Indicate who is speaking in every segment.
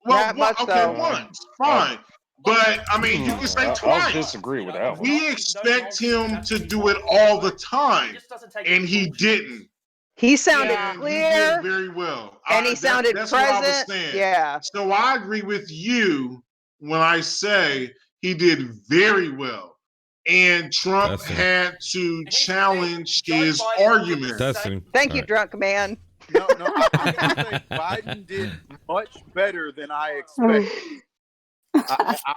Speaker 1: Well,
Speaker 2: though.
Speaker 1: once, fine. But I mean, you can say twice.
Speaker 3: I'll disagree with that one.
Speaker 1: We expect him to do it all the time, and he didn't.
Speaker 2: He sounded
Speaker 1: And
Speaker 2: clear,
Speaker 1: he did very well,
Speaker 2: and he sounded
Speaker 1: that's
Speaker 2: present.
Speaker 1: What I was saying.
Speaker 2: Yeah.
Speaker 1: So I agree with you when I say he did very well, and Trump had to challenge his argument.
Speaker 2: Thank you, drunk man.
Speaker 4: No, I'm going to say Biden did much better than I expected.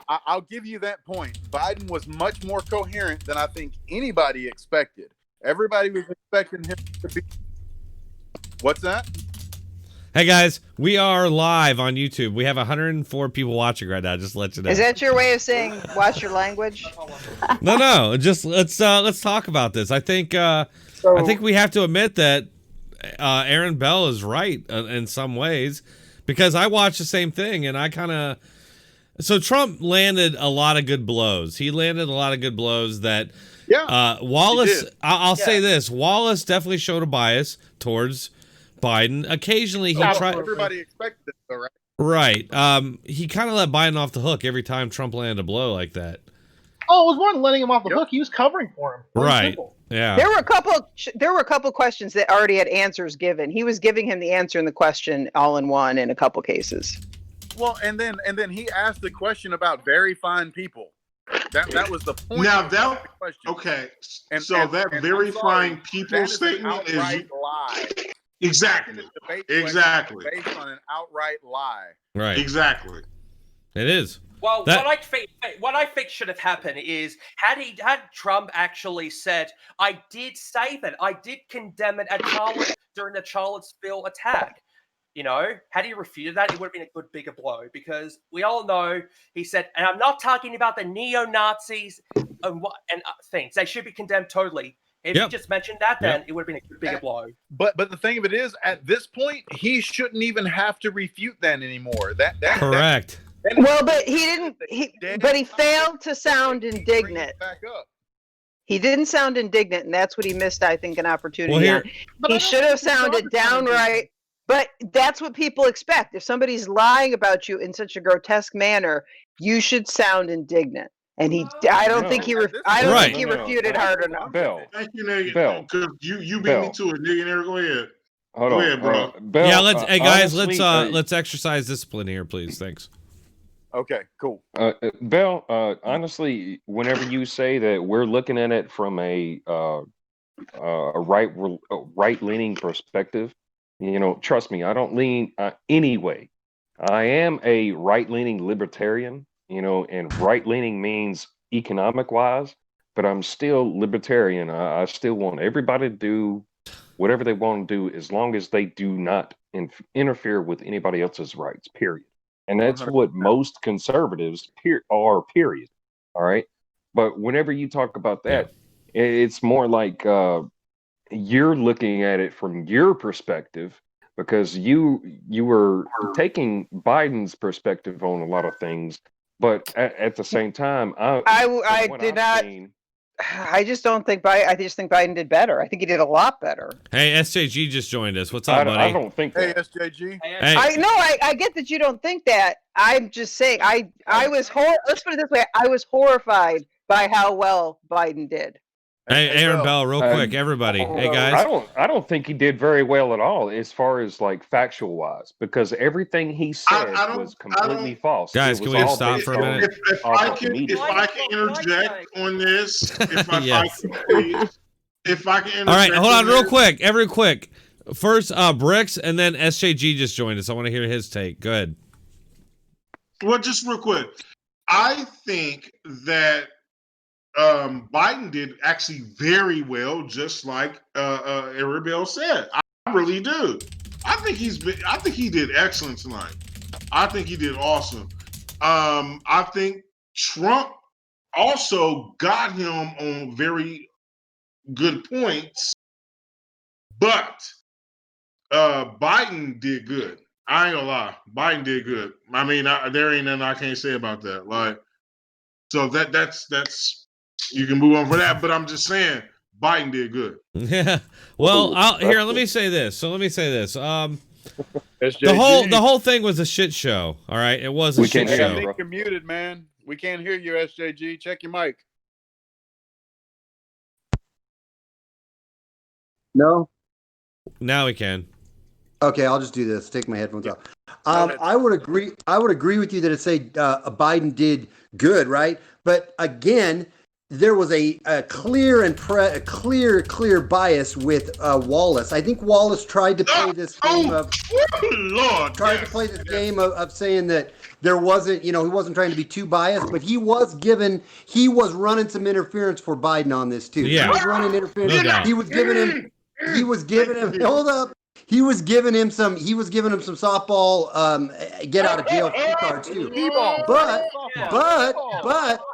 Speaker 4: I'll give you that point. Biden was much more coherent than I think anybody expected. Everybody was expecting him to be. What's that?
Speaker 5: Hey guys, we are live on YouTube. We have 104 people watching right now. Just to let you know.
Speaker 2: Is that your way of saying watch your language?
Speaker 5: No. Just let's talk about this. I think we have to admit that Aaron Bell is right in some ways, because I watched the same thing and I kind of. So Trump landed a lot of good blows. He landed a lot of good blows that.
Speaker 4: Yeah.
Speaker 5: Wallace. I'll say this: Wallace definitely showed a bias towards Biden. Occasionally, he tried.
Speaker 4: Everybody expected it, though, right?
Speaker 5: Right. He kind of let Biden off the hook every time Trump landed a blow like that.
Speaker 6: Oh, it was more than letting him off the hook. He was covering for him.
Speaker 5: Right.
Speaker 6: Simple.
Speaker 5: Yeah.
Speaker 2: There were a couple questions that already had answers given. He was giving him the answer and the question all in one in a couple cases.
Speaker 4: Well, and then he asked the question about very fine people. That was the point.
Speaker 1: Now
Speaker 4: of the question.
Speaker 1: Okay.
Speaker 4: And
Speaker 1: that very fine people statement is
Speaker 4: lie.
Speaker 1: Exactly. Exactly.
Speaker 4: Based on an outright lie.
Speaker 5: Right.
Speaker 1: Exactly.
Speaker 5: It is.
Speaker 7: Well, what I think should have happened is had Trump actually said, "I did say that, I did condemn it at during the Charlottesville attack." You know, had he refuted that, it would have been a good bigger blow, because we all know he said, and I'm not talking about the neo-Nazis and things. They should be condemned totally. If he just mentioned that, then it would have been a good bigger blow.
Speaker 4: But the thing of it is, at this point, he shouldn't even have to refute that anymore. That
Speaker 5: correct.
Speaker 2: Well, but he didn't. But he failed to sound indignant. He didn't sound indignant, and that's what he missed, I think, an opportunity on. He should have sounded downright. But that's what people expect. If somebody's lying about you in such a grotesque manner, you should sound indignant. And I don't think he refuted hard enough.
Speaker 3: Bill,
Speaker 1: thank you, nigga. Bill, because you beat me to it, nigga. Go ahead.
Speaker 3: Go ahead, bro. Bill,
Speaker 5: yeah, let's exercise discipline here, please. Thanks.
Speaker 4: Okay, cool.
Speaker 3: Bill, honestly, whenever you say that we're looking at it from a right-leaning perspective, you know, trust me, I don't lean anyway. I am a right-leaning libertarian, you know, and right-leaning means economic-wise, but I'm still libertarian. I still want everybody to do whatever they want to do as long as they do not interfere with anybody else's rights, period. And that's 100%. What most conservatives are, period. All right? But whenever you talk about that, it's more like you're looking at it from your perspective, because you were taking Biden's perspective on a lot of things, but at the same time,
Speaker 2: I did not. I just don't think I just think Biden did better. I think he did a lot better.
Speaker 5: Hey, SJG just joined us. What's up, buddy?
Speaker 3: I don't think that.
Speaker 4: Hey, SJG.
Speaker 5: Hey.
Speaker 2: I get that you don't think that. I'm just saying I was let's put it this way. I was horrified by how well Biden did.
Speaker 5: Hey, Aaron Bell, real quick, everybody. Hey, guys.
Speaker 3: I don't think he did very well at all as far as like factual wise, because everything he said was completely false.
Speaker 5: Guys, can we stop for a minute?
Speaker 1: If I can interject on this, if I can interject.
Speaker 5: All right, hold on, real quick. First, Bricks, and then SJG just joined us. I want to hear his take. Go ahead.
Speaker 1: Well, just real quick, I think that Biden did actually very well, just like Aaron Bell said. I really do. I think he did excellent tonight. I think he did awesome. I think Trump also got him on very good points, but Biden did good. I ain't gonna lie, Biden did good. I mean, there ain't nothing I can't say about that. Like, so that's. You can move on for that, but I'm just saying Biden did good.
Speaker 5: Yeah. Well, let me say this. The whole thing was a shit show. All right, it was a shit
Speaker 4: I
Speaker 5: show.
Speaker 4: think you're muted, man. We can't hear you, SJG. Check your mic.
Speaker 8: No.
Speaker 5: Now we can.
Speaker 8: Okay, I'll just do this. Take my headphones off. I would agree. I would agree with you that it say Biden did good, right? But again, there was a clear bias with Wallace. I think Wallace tried to play this game of saying that there wasn't, he wasn't trying to be too biased, but he was running some interference for Biden on this too.
Speaker 5: Yeah.
Speaker 8: He was running interference.
Speaker 5: No doubt.
Speaker 8: He was giving him hold up. He was giving him some softball get out of jail free cards too. But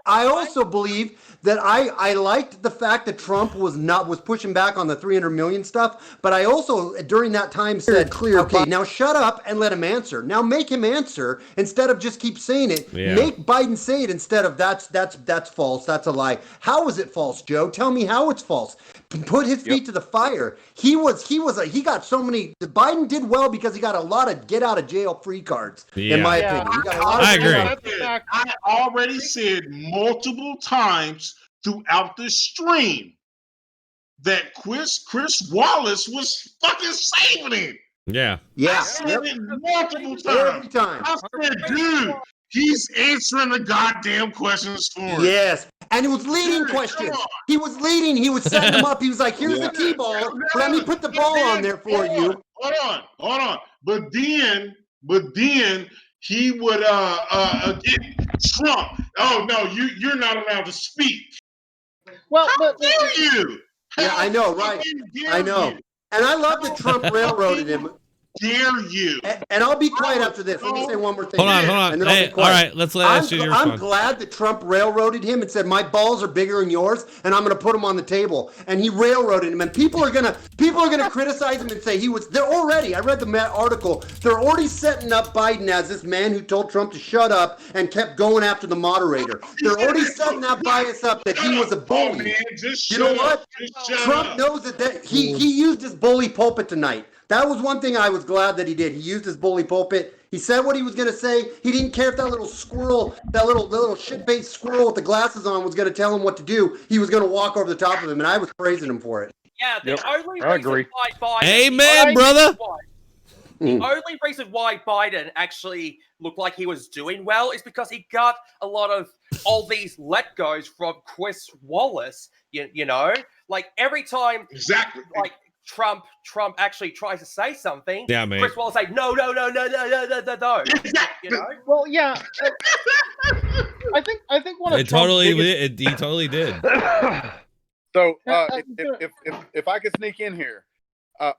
Speaker 8: I also believe that I liked the fact that Trump was pushing back on the 300 million stuff, but I also during that time said okay, now shut up and let him answer. Now make him answer instead of just keep saying it.
Speaker 5: Yeah. Make
Speaker 8: Biden say it instead of that's false, that's a lie. How is it false, Joe? Tell me how it's false. Put his feet to the fire. He got so many. Biden did well because he got a lot of get out of jail free cards. In my opinion, he got a lot
Speaker 5: I
Speaker 8: of
Speaker 5: agree.
Speaker 1: I already said multiple times throughout the stream that Chris Wallace was fucking saving him.
Speaker 5: Yeah.
Speaker 8: Yeah.
Speaker 1: I said it multiple times.
Speaker 8: Every time.
Speaker 1: I said, dude, he's answering the goddamn questions for him.
Speaker 8: Yes. And it was leading questions. He was leading. He was setting them up. He was like, here's the T-ball. Let me put the ball on there for you.
Speaker 1: Hold on. But then he would get Trump. Oh no, you're not allowed to speak.
Speaker 6: Well,
Speaker 1: How dare you?
Speaker 8: Yeah, I know, right? I know. And I love that Trump railroaded him.
Speaker 1: Dare you?
Speaker 8: And I'll be quiet after this. Let me say one more thing.
Speaker 5: Hold on.
Speaker 8: And then I'll
Speaker 5: Hey,
Speaker 8: be
Speaker 5: all
Speaker 8: quiet.
Speaker 5: right, let's let SJG respond.
Speaker 8: I'm glad that Trump railroaded him and said, my balls are bigger than yours, and I'm going to put them on the table. And he railroaded him. And people are gonna criticize him and say they're already, I read the article, they're already setting up Biden as this man who told Trump to shut up and kept going after the moderator. They're already setting that bias up that he was a bully.
Speaker 1: Man, just
Speaker 8: You know
Speaker 1: shut
Speaker 8: what?
Speaker 1: up. Just shut
Speaker 8: Trump
Speaker 1: up.
Speaker 8: knows that he used his bully pulpit tonight. That was one thing I was glad that he did. He used his bully pulpit. He said what he was going to say. He didn't care if that little squirrel, that little shit-faced squirrel with the glasses on was going to tell him what to do. He was going to walk over the top of him, and I was praising him for it.
Speaker 7: Yeah, the only
Speaker 3: I
Speaker 7: reason
Speaker 3: agree.
Speaker 7: why Biden...
Speaker 5: Amen, brother.
Speaker 7: The only reason why Biden actually looked like he was doing well is because he got a lot of all these let-goes from Chris Wallace, you know? Like, every time...
Speaker 1: Exactly.
Speaker 7: Like, Trump actually tries to say something.
Speaker 5: Yeah, man.
Speaker 7: Chris Wallace say no. You know?
Speaker 6: well, yeah. I think one of
Speaker 5: He
Speaker 6: Trump's
Speaker 5: totally did.
Speaker 4: So if I could sneak in here,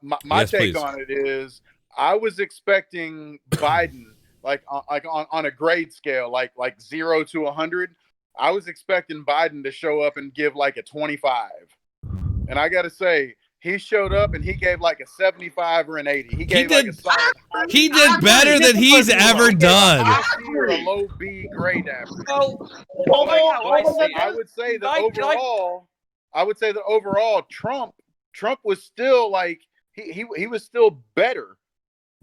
Speaker 4: my
Speaker 5: Yes,
Speaker 4: take
Speaker 5: please.
Speaker 4: on it is I was expecting Biden on a grade scale, like 0 to 100. I was expecting Biden to show up and give like a 25, and I got to say. He showed up and he gave like a 75 or an 80. He did
Speaker 5: better than he's ever done.
Speaker 4: A low B grade average.
Speaker 7: Well,
Speaker 4: I would say that overall, Trump was still like he was still better.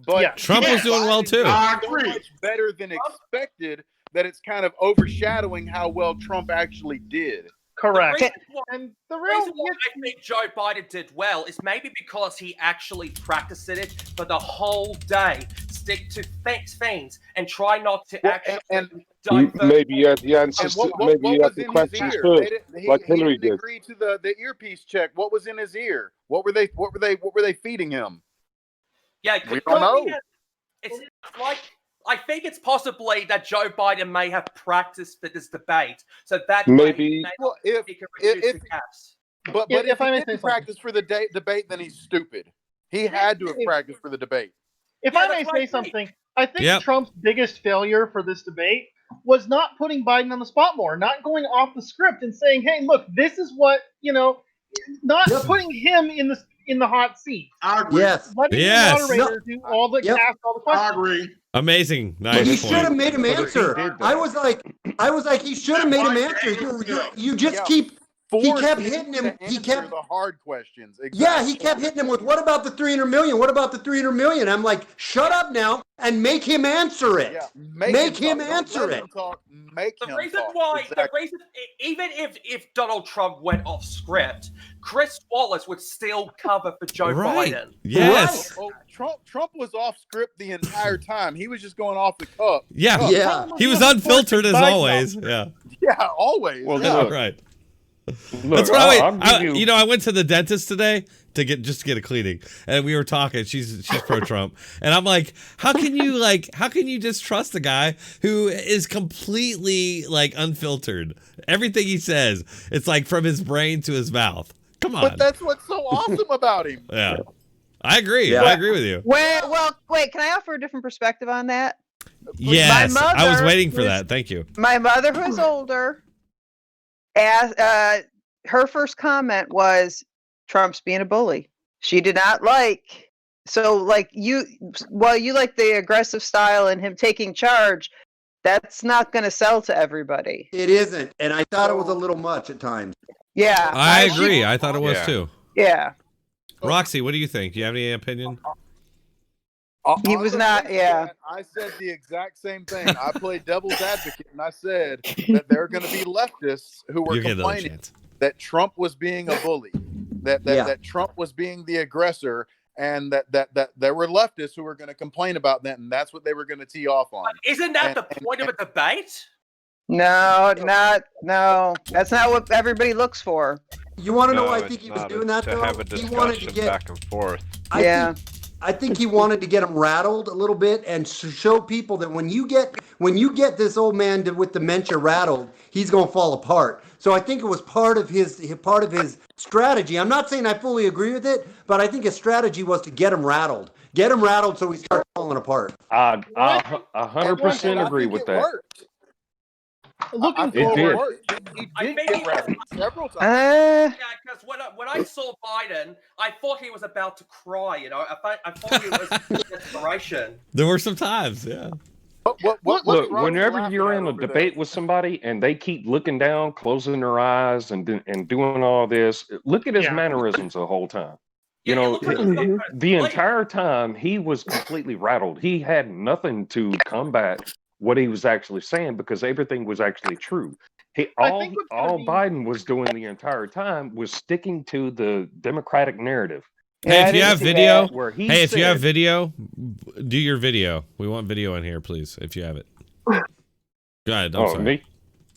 Speaker 4: But
Speaker 6: Yeah.
Speaker 5: Trump was doing well too.
Speaker 1: I
Speaker 4: So
Speaker 1: agree.
Speaker 4: much better than expected that it's kind of overshadowing how well Trump actually did.
Speaker 6: Correct.
Speaker 7: The reason why-
Speaker 6: And the
Speaker 7: The
Speaker 6: real
Speaker 7: reason why I think Joe Biden did well is maybe because he actually practiced it for the whole day. Stick to things and try not to actually divert.
Speaker 9: Maybe you had the
Speaker 4: And
Speaker 9: answers.
Speaker 4: what
Speaker 9: Maybe you
Speaker 4: was
Speaker 9: had the
Speaker 4: in his
Speaker 9: questions
Speaker 4: ear?
Speaker 9: first, like
Speaker 4: He
Speaker 9: Hillary
Speaker 4: didn't
Speaker 9: did.
Speaker 4: agree to the earpiece check. What was in his ear? What were they feeding him?
Speaker 7: Yeah,
Speaker 4: We don't know.
Speaker 7: It's like I think it's possibly that Joe Biden may have practiced for this debate, so that
Speaker 9: Maybe-
Speaker 4: Well,
Speaker 7: he can reduce
Speaker 4: if
Speaker 7: the gaps.
Speaker 4: but
Speaker 6: Yeah,
Speaker 4: if
Speaker 6: if I
Speaker 4: he
Speaker 6: may say
Speaker 4: didn't
Speaker 6: something.
Speaker 4: practice for the debate, then he's stupid. He had to have practiced for the debate.
Speaker 6: If
Speaker 7: Yeah,
Speaker 6: I may
Speaker 7: that's
Speaker 6: say
Speaker 7: right.
Speaker 6: something, I think
Speaker 5: Yep.
Speaker 6: Trump's biggest failure for this debate was not putting Biden on the spot more, not going off the script and saying, "Hey, look, this is what not putting him in the hot seat,
Speaker 1: I agree.
Speaker 8: Yes.
Speaker 6: letting
Speaker 5: Yes.
Speaker 6: the moderator do all the
Speaker 8: Yep.
Speaker 6: ask all the
Speaker 1: I
Speaker 6: questions."
Speaker 1: agree.
Speaker 5: Amazing.
Speaker 8: He
Speaker 5: Nice
Speaker 8: should have
Speaker 5: point.
Speaker 8: made him
Speaker 3: But he
Speaker 8: answer.
Speaker 3: did that.
Speaker 8: I was like, he should have made him answer. You just
Speaker 4: Yeah.
Speaker 8: keep he kept hitting him. He kept
Speaker 4: the hard questions. Exactly.
Speaker 8: Yeah, he kept hitting him with, "What about the 300 million? What about the 300 million?" I'm like, "Shut up now and make him answer it.
Speaker 4: Yeah,
Speaker 8: make him answer it."
Speaker 7: The reason why, even if Donald Trump went off script, Chris Wallace would still cover for Joe Biden.
Speaker 5: Yes.
Speaker 4: Trump was off script the entire time. He was just going off the cuff.
Speaker 5: Yeah. He was unfiltered as always. Yeah.
Speaker 4: Yeah, always.
Speaker 3: Well,
Speaker 5: yeah, right. That's what I went to the dentist today to get a cleaning, and we were talking. She's pro Trump, and I'm like, how can you just trust a guy who is completely like unfiltered? Everything he says, it's like from his brain to his mouth. Come on.
Speaker 4: But that's what's so awesome about him.
Speaker 5: Yeah, I agree. Yeah. I agree with you.
Speaker 2: Wait, can I offer a different perspective on that?
Speaker 5: Yes, I was waiting for that. Thank you.
Speaker 2: My mother, who's older, her first comment was, Trump's being a bully. She did not like. So, like, you like the aggressive style and him taking charge, that's not going to sell to everybody.
Speaker 8: It isn't, and I thought it was a little much at times.
Speaker 2: Yeah,
Speaker 5: I agree. I thought it was too.
Speaker 2: Yeah.
Speaker 5: Roxy, what do you think? Do you have any opinion?
Speaker 2: He was not. Yeah.
Speaker 4: I said the exact same thing. I played devil's advocate, and I said that there are going to be leftists who were complaining that Trump was being a bully, that Trump was being the aggressor, and that there were leftists who were going to complain about that, and that's what they were going to tee off on.
Speaker 7: But isn't that the point of a debate?
Speaker 2: No. That's not what everybody looks for.
Speaker 8: You want to know why I think he was doing that, though?
Speaker 9: To have a discussion back and forth.
Speaker 8: I think he wanted to get them rattled a little bit and show people that when you get this old man with dementia rattled, he's going to fall apart. So I think it was part of his strategy. I'm not saying I fully agree with it, but I think his strategy was to get him rattled so he starts falling apart.
Speaker 3: I 100% agree with that.
Speaker 6: Looking
Speaker 3: forward,
Speaker 4: he did get rattled several times.
Speaker 7: Yeah, because when I saw Biden, I thought he was about to cry. You know, I thought it was desperation.
Speaker 5: There were some times, yeah.
Speaker 3: Look, whenever you're in a debate with somebody and they keep looking down, closing their eyes, and doing all this, look at his mannerisms the whole time. You know, the entire time he was completely rattled. He had nothing to combat what he was actually saying because everything was actually true. All Biden was doing the entire time was sticking to the Democratic narrative.
Speaker 5: Hey, if you have video, do your video. We want video in here, please, if you have it. Go ahead. I'm sorry.
Speaker 3: Me?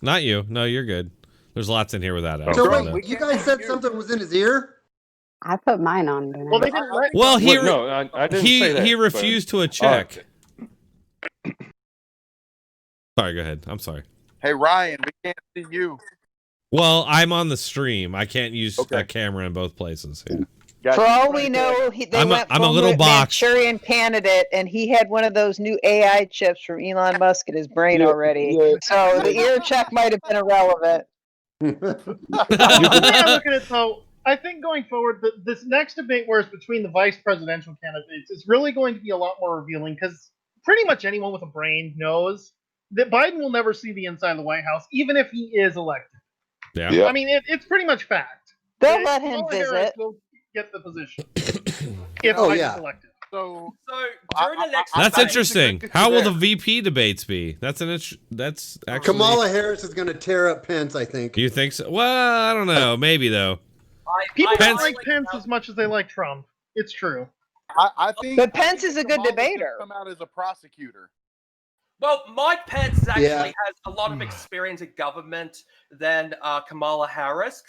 Speaker 5: Not you. No, you're good. There's lots in here without it.
Speaker 8: So wait, you guys said something was in his ear?
Speaker 10: I put mine on.
Speaker 6: Well, they didn't let
Speaker 5: Well,
Speaker 3: I didn't say that,
Speaker 5: he refused to a check. Sorry, go ahead. I'm sorry.
Speaker 4: Hey, Ryan, we can't see you.
Speaker 5: Well, I'm on the stream. I can't use a camera in both places. Yeah.
Speaker 2: For all we know,
Speaker 5: I'm a little box.
Speaker 2: Manchurian candidate, and he had one of those new AI chips from Elon Musk in his brain already. So the ear check might have been irrelevant.
Speaker 6: The way I look at it, though, I think going forward, this next debate, where it's between the vice presidential candidates, is really going to be a lot more revealing because pretty much anyone with a brain knows that Biden will never see the inside of the White House, even if he is elected.
Speaker 5: Yeah.
Speaker 6: I mean, it's pretty much fact.
Speaker 2: They'll let him visit.
Speaker 6: Will get the position if Biden's elected.
Speaker 7: So during the next
Speaker 5: that's
Speaker 7: debate,
Speaker 5: interesting. How will the VP debates be? That's actually
Speaker 8: Kamala Harris is going to tear up Pence, I think.
Speaker 5: You think so? Well, I don't know. Maybe though.
Speaker 6: People don't like Pence as much as they like Trump. It's true.
Speaker 4: I think.
Speaker 2: But Pence is a good debater.
Speaker 4: Come out as a prosecutor.
Speaker 7: Well, Mike Pence actually has a lot of experience in government than Kamala Harris,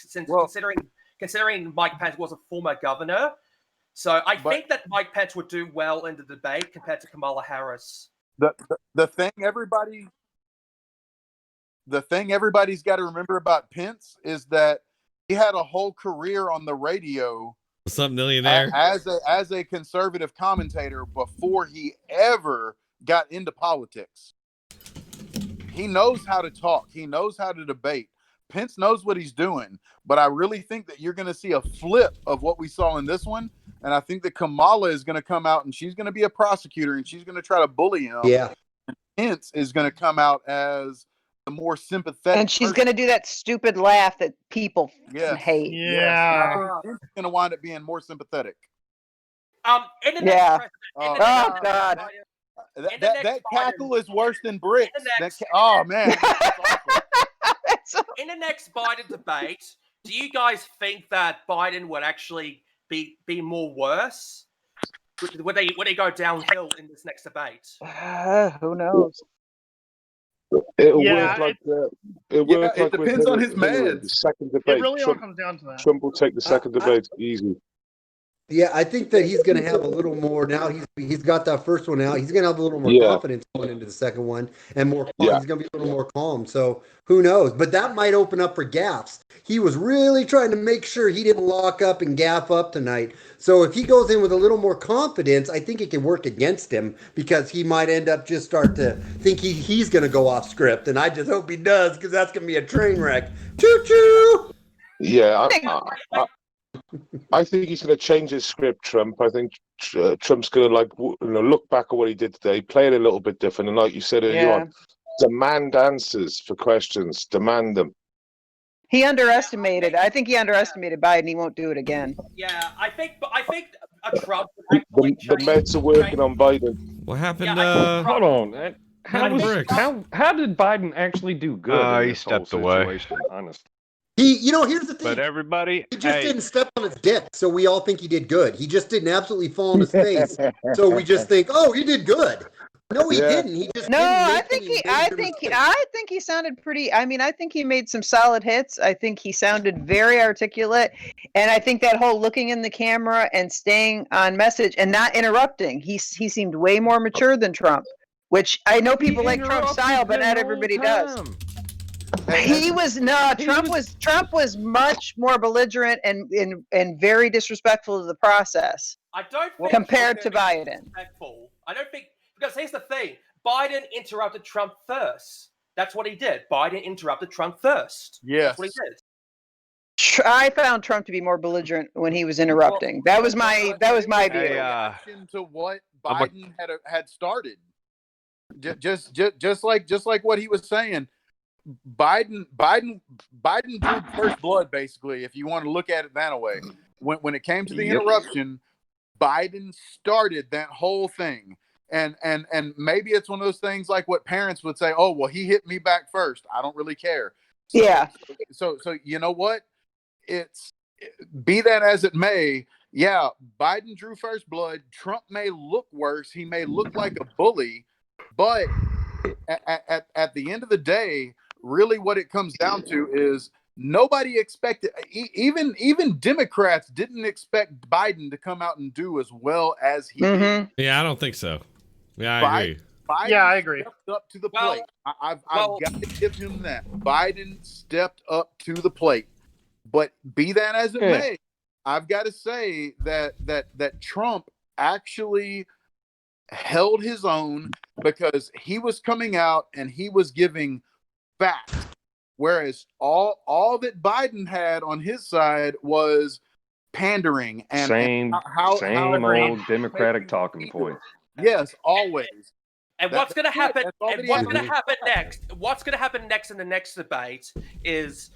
Speaker 7: considering Mike Pence was a former governor. So I think that Mike Pence would do well in the debate compared to Kamala Harris.
Speaker 4: The thing everybody's got to remember about Pence is that he had a whole career on the radio.
Speaker 5: Some millionaire
Speaker 4: as a conservative commentator before he ever got into politics. He knows how to talk. He knows how to debate. Pence knows what he's doing, but I really think that you're going to see a flip of what we saw in this one. And I think that Kamala is going to come out and she's going to be a prosecutor and she's going to try to bully him.
Speaker 8: Yeah.
Speaker 4: And Pence is going to come out as a more sympathetic.
Speaker 2: And she's going to do that stupid laugh that people
Speaker 4: Yes.
Speaker 2: hate.
Speaker 4: Yeah. I think it's going to wind up being more sympathetic.
Speaker 7: In the
Speaker 2: Yeah.
Speaker 7: next
Speaker 2: Oh,
Speaker 7: in the next
Speaker 2: God.
Speaker 4: That cackle is worse than bricks. Oh man.
Speaker 7: In the next Biden debate, do you guys think that Biden would actually be more worse? Would they go downhill in this next debate?
Speaker 2: Who knows?
Speaker 11: It'll
Speaker 6: Yeah,
Speaker 11: work like it
Speaker 4: depends on his meds.
Speaker 11: The second debate,
Speaker 6: It really all
Speaker 11: Trump,
Speaker 6: comes down to that.
Speaker 11: Trump will take the second debate easy.
Speaker 8: Yeah, I think that he's going to have a little more now. He's got that first one out. He's going to have a little more confidence going into the second one, and more. He's going to be a little more calm. So who knows? But that might open up for gaffes. He was really trying to make sure he didn't lock up and gaff up tonight. So if he goes in with a little more confidence, I think it can work against him because he might end up just start to think he's going to go off script. And I just hope he does because that's going to be a train wreck. Choo choo.
Speaker 11: Yeah, I think he's going to change his script, Trump. I think Trump's going to look back at what he did today, play it a little bit different, and like you said earlier on, demand answers for questions, demand them.
Speaker 2: He underestimated. I think he underestimated Biden. He won't do it again.
Speaker 7: Yeah, I think a Trump.
Speaker 11: The Mets are working on Biden.
Speaker 5: What happened?
Speaker 3: Hold on. How did Biden actually do good?
Speaker 9: He stepped away.
Speaker 3: Honestly.
Speaker 8: Here's the thing.
Speaker 9: But everybody,
Speaker 8: he just didn't step on his dick, so we all think he did good. He just didn't absolutely fall on his face, so we just think, oh, he did good. No, he didn't. He just
Speaker 2: I think he sounded pretty. I mean, I think he made some solid hits. I think he sounded very articulate, and I think that whole looking in the camera and staying on message and not interrupting. He seemed way more mature than Trump, which I know people like Trump's style, but not everybody does. Trump was much more belligerent and very disrespectful to the process.
Speaker 7: I don't think
Speaker 2: compared to Biden.
Speaker 7: I don't think, because here's the thing: Biden interrupted Trump first. That's what he did. Biden interrupted Trump first.
Speaker 4: Yes.
Speaker 7: That's what he did.
Speaker 2: I found Trump to be more belligerent when he was interrupting. That was my view.
Speaker 4: To what Biden had started. Just like what he was saying. Biden drew first blood, basically, if you want to look at it that way. When it came to the interruption, Biden started that whole thing. And maybe it's one of those things like what parents would say, oh, well, he hit me back first. I don't really care. So you know what? Be that as it may, yeah, Biden drew first blood. Trump may look worse. He may look like a bully, but at the end of the day, really what it comes down to is nobody expected, even Democrats didn't expect Biden to come out and do as well as he did.
Speaker 5: Yeah, I don't think so. Yeah, I agree.
Speaker 4: Biden
Speaker 6: I agree.
Speaker 4: Stepped up to the plate. I've got to give him that. Biden stepped up to the plate. But be that as it may, I've got to say that Trump actually held his own because he was coming out and he was giving facts, whereas all that Biden had on his side was pandering and
Speaker 3: same old Democratic talking points.
Speaker 4: Yes, always.
Speaker 7: And what's going to happen? And what's going to happen next? What's going to happen next in the next debate is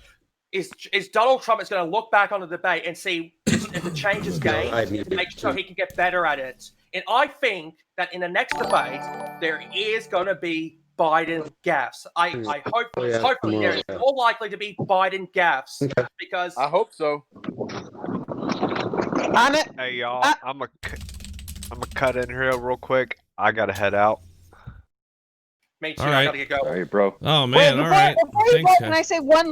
Speaker 7: Donald Trump is going to look back on the debate and see if the change is game to make sure he can get better at it. And I think that in the next debate there is going to be Biden gaffes. I hopefully there is more likely to be Biden gaffes because
Speaker 4: I hope so.
Speaker 9: Hey y'all, I'm a cut in here real quick. I gotta head out.
Speaker 7: Me too. I gotta get going.
Speaker 3: All right, bro.
Speaker 5: Oh man, all right.
Speaker 2: Can I say one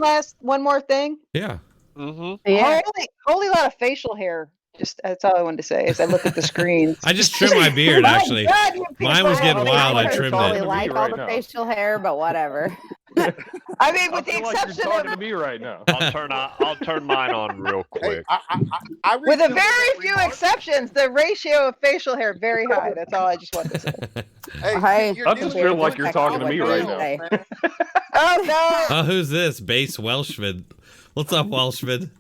Speaker 2: more thing?
Speaker 5: Yeah.
Speaker 2: Yeah. Holy lot of facial hair. Just that's all I wanted to say as I look at the screen.
Speaker 5: I just trimmed my beard actually. Mine was getting wild. I trimmed
Speaker 10: I
Speaker 5: it.
Speaker 10: like all the facial hair, but whatever.
Speaker 2: I mean, with the exception
Speaker 3: you're talking to me right now.
Speaker 9: I'll turn mine on real quick.
Speaker 2: With a very few exceptions, the ratio of facial hair very high. That's all I just wanted to say.
Speaker 3: I just feel like you're talking to me right now.
Speaker 2: Oh no!
Speaker 5: Oh, who's this? Base Welshman. What's up, Welshman?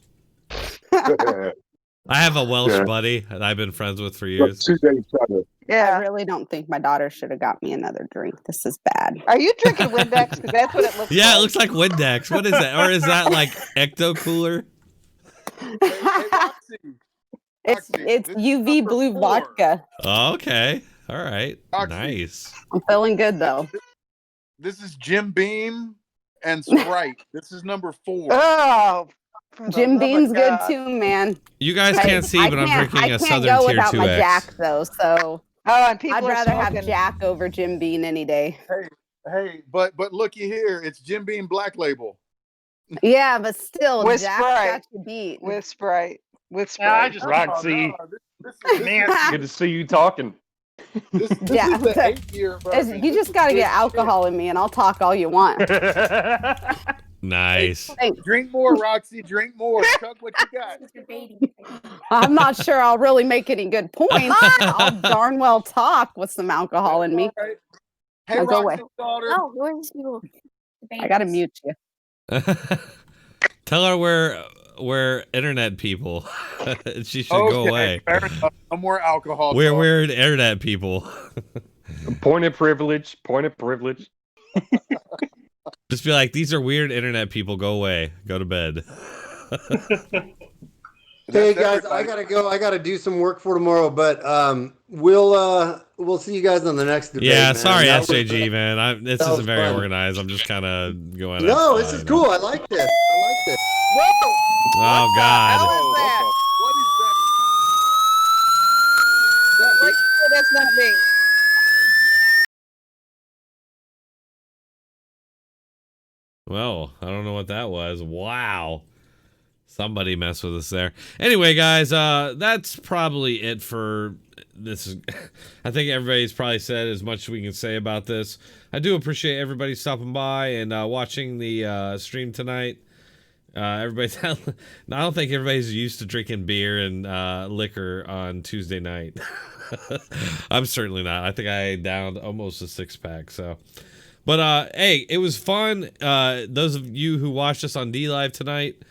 Speaker 5: I have a Welsh
Speaker 11: Yeah.
Speaker 5: buddy that I've been friends with for
Speaker 11: Got
Speaker 5: years.
Speaker 11: 2 days shadow.
Speaker 10: I
Speaker 2: Yeah.
Speaker 10: really don't think my daughter should have got me another drink. This is bad.
Speaker 2: Are you drinking Windex? Because that's what it looks
Speaker 5: Yeah,
Speaker 2: like.
Speaker 5: it looks like Windex. What is that? Or is that like Ecto Cooler?
Speaker 10: It's UV blue vodka.
Speaker 5: Oh, okay. All right.
Speaker 4: Roxy.
Speaker 5: Nice.
Speaker 10: I'm feeling good though.
Speaker 4: This is Jim Beam and Sprite. This is number 4.
Speaker 2: Oh. for the
Speaker 10: Jim
Speaker 2: love of
Speaker 10: Beam's good
Speaker 2: God.
Speaker 10: too, man.
Speaker 5: You guys can't see, but I'm drinking a
Speaker 10: I can't
Speaker 5: Southern
Speaker 10: go
Speaker 5: Tier
Speaker 10: without my
Speaker 5: 2X.
Speaker 10: Jack though, so
Speaker 2: Oh, and people
Speaker 10: I'd
Speaker 2: are
Speaker 10: rather
Speaker 2: smoking.
Speaker 10: have Jack over Jim Beam any day.
Speaker 4: Hey, but looky here, it's Jim Beam Black Label.
Speaker 10: Yeah, but still,
Speaker 2: With
Speaker 10: Jack
Speaker 2: Sprite.
Speaker 10: got you beat.
Speaker 2: with Sprite. With
Speaker 6: Yeah, I
Speaker 2: Sprite.
Speaker 6: just
Speaker 3: Roxy,
Speaker 6: man.
Speaker 3: good to see you talking.
Speaker 4: This
Speaker 10: Yeah,
Speaker 4: is the 8th year.
Speaker 10: You just got to get alcohol in me, and I'll talk all you want.
Speaker 5: Nice.
Speaker 4: Drink more, Roxy. Drink more. Chuck what you got.
Speaker 10: I'm not sure I'll really make any good points. I'll darn well talk with some alcohol in me.
Speaker 4: All right. Hey,
Speaker 10: Now go away.
Speaker 4: Roxy's daughter.
Speaker 10: Oh, I gotta mute you.
Speaker 5: Tell her we're internet people. She should go away.
Speaker 4: Fair enough. No more alcohol.
Speaker 5: We're
Speaker 4: talk.
Speaker 5: weird internet people.
Speaker 3: Point of privilege. Point of privilege.
Speaker 5: Just be like, these are weird internet people. Go away. Go to bed.
Speaker 8: Hey guys, I gotta go. I gotta do some work for tomorrow, but we'll see you guys on the next debate.
Speaker 5: Yeah,
Speaker 8: man.
Speaker 5: sorry,
Speaker 8: That was-
Speaker 5: SJG, man. This
Speaker 8: that was
Speaker 5: isn't very
Speaker 8: fun.
Speaker 5: organized. I'm just kind of going.
Speaker 8: No,
Speaker 5: at
Speaker 8: this
Speaker 5: it,
Speaker 8: is
Speaker 5: you
Speaker 8: cool.
Speaker 5: know.
Speaker 8: I like this. I like this.
Speaker 2: Whoa!
Speaker 5: Oh God.
Speaker 2: What that?
Speaker 4: What is that?
Speaker 2: Like, that's not me.
Speaker 5: Well, I don't know what that was. Wow. Somebody messed with us there. Anyway, guys, that's probably it for this. I think everybody's probably said as much as we can say about this. I do appreciate everybody stopping by and watching the stream tonight. Everybody's I don't think everybody's used to drinking beer and liquor on Tuesday night. I'm certainly not. I think I downed almost a 6-pack, so. But hey, it was fun. Those of you who watched us on DLive tonight,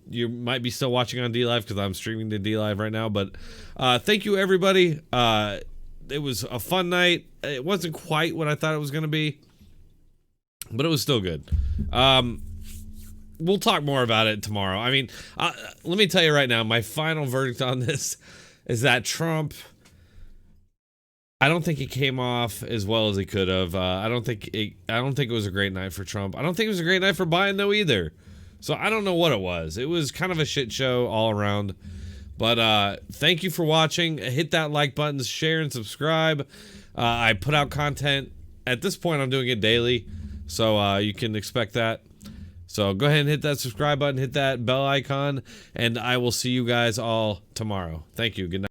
Speaker 5: you might be still watching on DLive because I'm streaming to DLive right now. But thank you, everybody. It was a fun night. It wasn't quite what I thought it was going to be, but it was still good. We'll talk more about it tomorrow. I mean, let me tell you right now, my final verdict on this is that Trump, I don't think he came off as well as he could have. I don't think it was a great night for Trump. I don't think it was a great night for Biden though either. So I don't know what it was. It was kind of a shit show all around. But thank you for watching. Hit that like button, share and subscribe. I put out content. At this point, I'm doing it daily, so you can expect that. So go ahead and hit that subscribe button, hit that bell icon, and I will see you guys all tomorrow. Thank you. Good night.